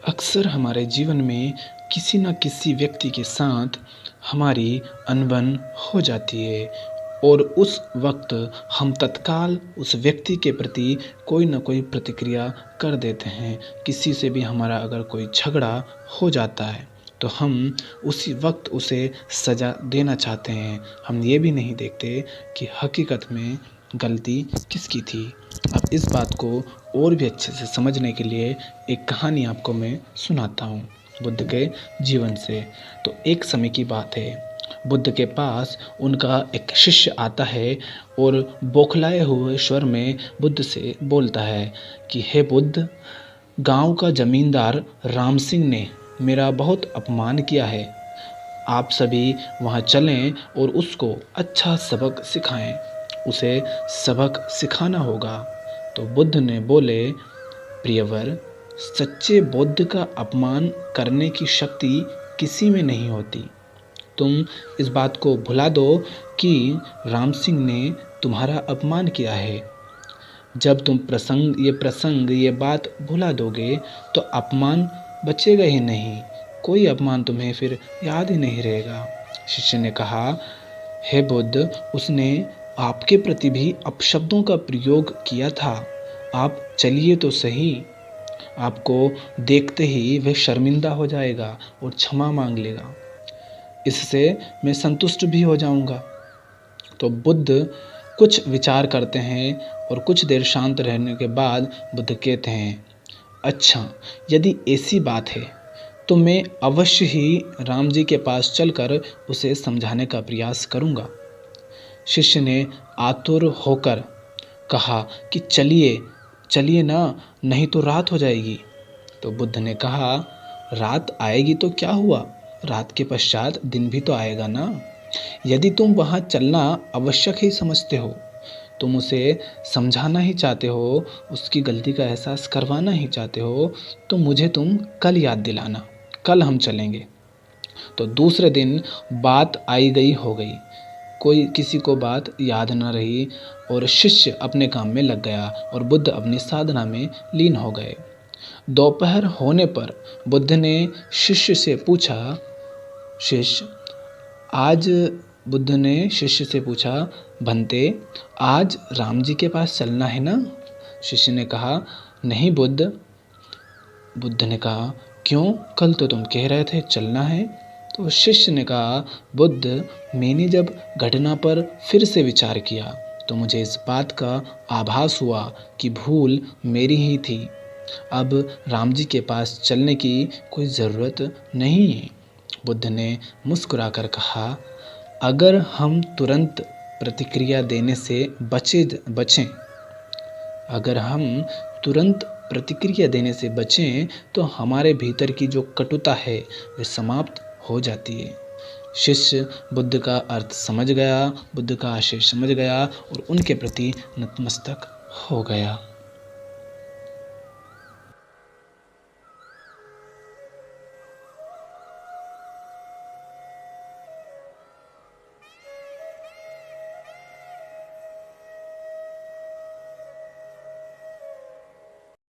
अक्सर हमारे जीवन में किसी न किसी व्यक्ति के साथ हमारी अनबन हो जाती है और उस वक्त हम तत्काल उस व्यक्ति के प्रति कोई न कोई प्रतिक्रिया कर देते हैं। किसी से भी हमारा अगर कोई झगड़ा हो जाता है तो हम उसी वक्त उसे सज़ा देना चाहते हैं। हम ये भी नहीं देखते कि हकीकत में गलती किसकी थी। अब इस बात को और भी अच्छे से समझने के लिए एक कहानी आपको मैं सुनाता हूँ बुद्ध के जीवन से। तो एक समय की बात है, बुद्ध के पास उनका एक शिष्य आता है और बौखलाए हुए स्वर में बुद्ध से बोलता है कि हे बुद्ध, गांव का जमींदार राम सिंह ने मेरा बहुत अपमान किया है। आप सभी वहां चलें और उसको अच्छा सबक सिखाएं। उसे सबक सिखाना होगा। तो बुद्ध ने बोले, प्रियवर, सच्चे बुद्ध का अपमान करने की शक्ति किसी में नहीं होती। तुम इस बात को भुला दो कि राम सिंह ने तुम्हारा अपमान किया है। जब तुम ये बात भुला दोगे तो अपमान बचेगा ही नहीं। कोई अपमान तुम्हें फिर याद ही नहीं रहेगा। शिष्य ने कहा, हे बुद्ध, उसने आपके प्रति भी अपशब्दों का प्रयोग किया था। आप चलिए तो सही। आपको देखते ही वह शर्मिंदा हो जाएगा और क्षमा मांग लेगा। इससे मैं संतुष्ट भी हो जाऊंगा। तो बुद्ध कुछ विचार करते हैं और कुछ देर शांत रहने के बाद बुद्ध कहते हैं, अच्छा, यदि ऐसी बात है तो मैं अवश्य ही राम जी के पास चलकर उसे समझाने का प्रयास करूंगा। शिष्य ने आतुर होकर कहा कि चलिए ना, नहीं तो रात हो जाएगी। तो बुद्ध ने कहा, रात आएगी तो क्या हुआ, रात के पश्चात दिन भी तो आएगा ना। यदि तुम वहाँ चलना आवश्यक ही समझते हो, तुम उसे समझाना ही चाहते हो, उसकी गलती का एहसास करवाना ही चाहते हो, तो मुझे तुम कल याद दिलाना, कल हम चलेंगे। तो दूसरे दिन बात आई गई हो गई। कोई किसी को बात याद न रही और शिष्य अपने काम में लग गया और बुद्ध अपनी साधना में लीन हो गए। दोपहर होने पर बुद्ध ने शिष्य से पूछा, बनते, आज राम जी के पास चलना है ना? शिष्य ने कहा, नहीं बुद्ध। बुद्ध ने कहा, क्यों? कल तो तुम कह रहे थे चलना है। तो शिष्य ने कहा, बुद्ध, मैंने जब घटना पर फिर से विचार किया तो मुझे इस बात का आभास हुआ कि भूल मेरी ही थी। अब राम जी के पास चलने की कोई ज़रूरत नहीं है। बुद्ध ने मुस्कुराकर कहा, अगर हम तुरंत प्रतिक्रिया देने से बचें तो हमारे भीतर की जो कटुता है वह समाप्त हो जाती है। शिष्य बुद्ध का अर्थ समझ गया, बुद्ध का आशय समझ गया और उनके प्रति नतमस्तक हो गया।